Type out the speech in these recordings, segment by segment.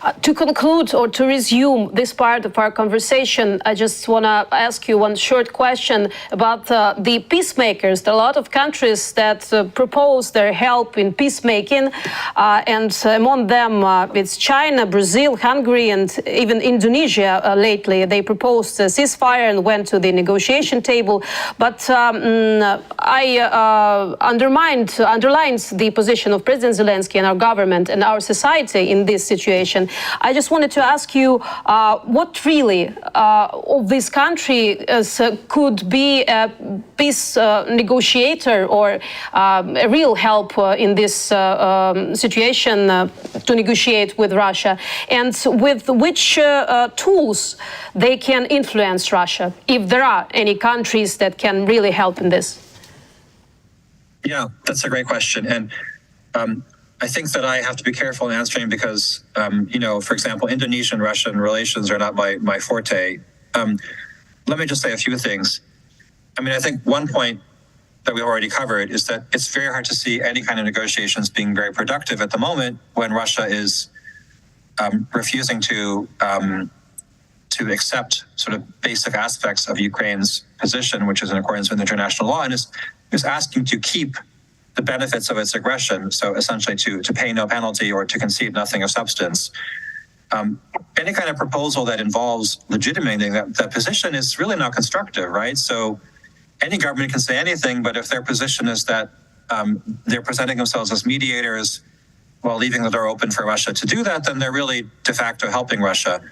To conclude or to resume this part of our conversation, I just want to ask you one short question about the peacemakers. There are a lot of countries that propose their help in peacemaking, and among them it's China, Brazil, Hungary, and even Indonesia lately. They proposed a ceasefire and went to the negotiation table. But underlines the position of President Zelensky and our government and our society in this situation. I just wanted to ask you what really of this country could be a peace negotiator or a real help in this situation to negotiate with Russia, and with which tools they can influence Russia, if there are any countries that can really help in this? Yeah, that's a great question. And I think that I have to be careful in answering because, for example, Indonesian-Russian relations are not my forte. Let me just say a few things. I think one point that we've already covered is that it's very hard to see any kind of negotiations being very productive at the moment when Russia is refusing to accept sort of basic aspects of Ukraine's position, which is in accordance with international law, and is asking to keep the benefits of its aggression, so essentially to pay no penalty or to concede nothing of substance. Any kind of proposal that involves legitimating that position is really not constructive, right? So any government can say anything, but if their position is that they're presenting themselves as mediators while leaving the door open for Russia to do that, then they're really de facto helping Russia.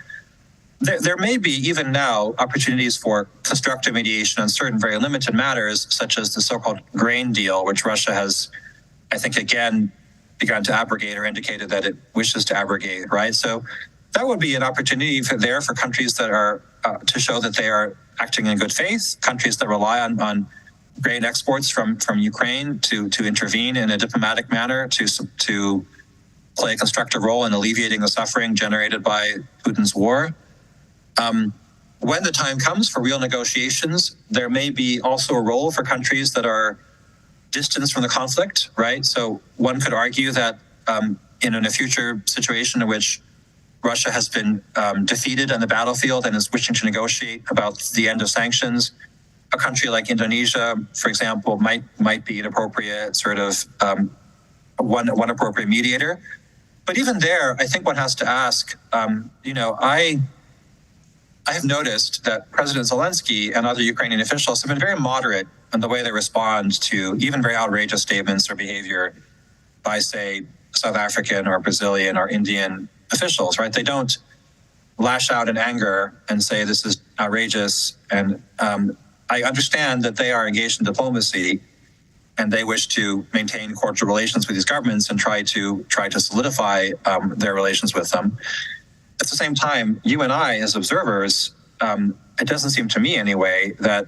There may be, even now, opportunities for constructive mediation on certain very limited matters, such as the so-called grain deal, which Russia has, I think, again, begun to abrogate or indicated that it wishes to abrogate, right? So that would be an opportunity for countries that are, to show that they are acting in good faith, countries that rely on grain exports from Ukraine to intervene in a diplomatic manner, to play a constructive role in alleviating the suffering generated by Putin's war. When the time comes for real negotiations, there may be also a role for countries that are distanced from the conflict, right? So one could argue that in a future situation in which Russia has been defeated on the battlefield and is wishing to negotiate about the end of sanctions, a country like Indonesia, for example, might be an appropriate sort of one appropriate mediator. But even there, I think one has to ask, I have noticed that President Zelensky and other Ukrainian officials have been very moderate in the way they respond to even very outrageous statements or behavior by, say, South African or Brazilian or Indian officials, right? They don't lash out in anger and say this is outrageous. And I understand that they are engaged in diplomacy and they wish to maintain cordial relations with these governments and try to solidify their relations with them. At the same time, you and I, as observers, it doesn't seem to me anyway that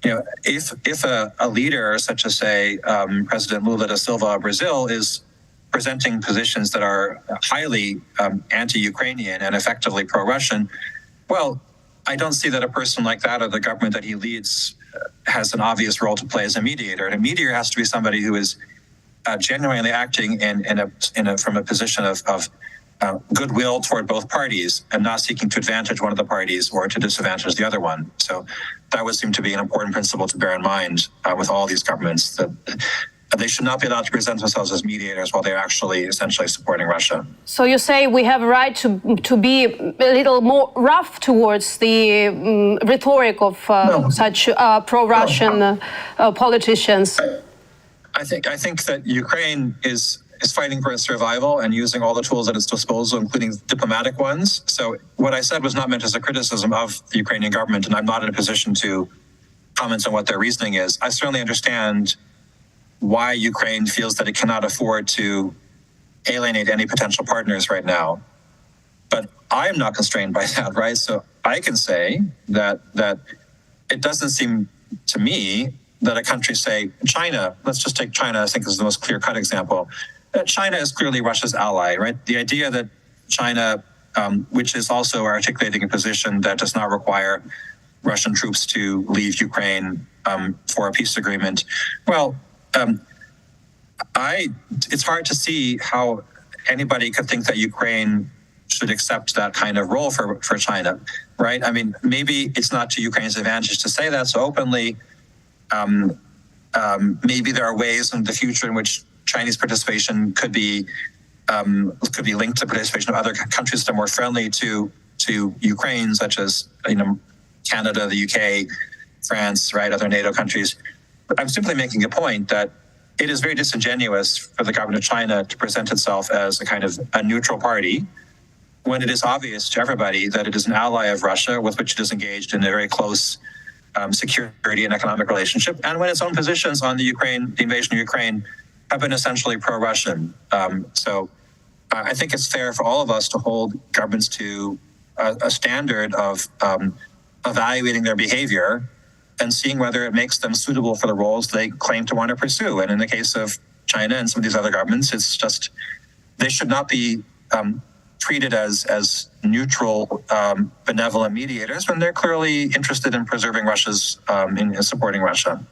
if a leader such as, say, President Lula da Silva of Brazil is presenting positions that are highly anti-Ukrainian and effectively pro-Russian, well, I don't see that a person like that or the government that he leads has an obvious role to play as a mediator. And a mediator has to be somebody who is genuinely acting from a position of goodwill toward both parties and not seeking to advantage one of the parties or to disadvantage the other one. So that would seem to be an important principle to bear in mind with all these governments, that they should not be allowed to present themselves as mediators while they're actually essentially supporting Russia. So you say we have a right to be a little more rough towards the rhetoric of such pro-Russian politicians? I think that Ukraine is fighting for its survival and using all the tools at its disposal, including diplomatic ones. So what I said was not meant as a criticism of the Ukrainian government, and I'm not in a position to comment on what their reasoning is. I certainly understand why Ukraine feels that it cannot afford to alienate any potential partners right now. But I am not constrained by that, right? So I can say that it doesn't seem to me that a country, say China, let's just take China, I think is the most clear-cut example, that China is clearly Russia's ally, right? The idea that China, which is also articulating a position that does not require Russian troops to leave Ukraine for a peace agreement, well, it's hard to see how anybody could think that Ukraine should accept that kind of role for China, right? I mean, maybe it's not to Ukraine's advantage to say that so openly. Maybe there are ways in the future in which Chinese participation could be linked to participation of other countries that are more friendly to Ukraine, such as Canada, the UK, France, right, other NATO countries. But I'm simply making a point that it is very disingenuous for the government of China to present itself as a kind of a neutral party when it is obvious to everybody that it is an ally of Russia with which it is engaged in a very close security and economic relationship, and when its own positions on the invasion of Ukraine have been essentially pro-Russian. So I think it's fair for all of us to hold governments to a standard of evaluating their behavior and seeing whether it makes them suitable for the roles they claim to want to pursue. And in the case of China and some of these other governments, it's just they should not be treated as neutral, benevolent mediators when they're clearly interested in preserving Russia's, in supporting Russia.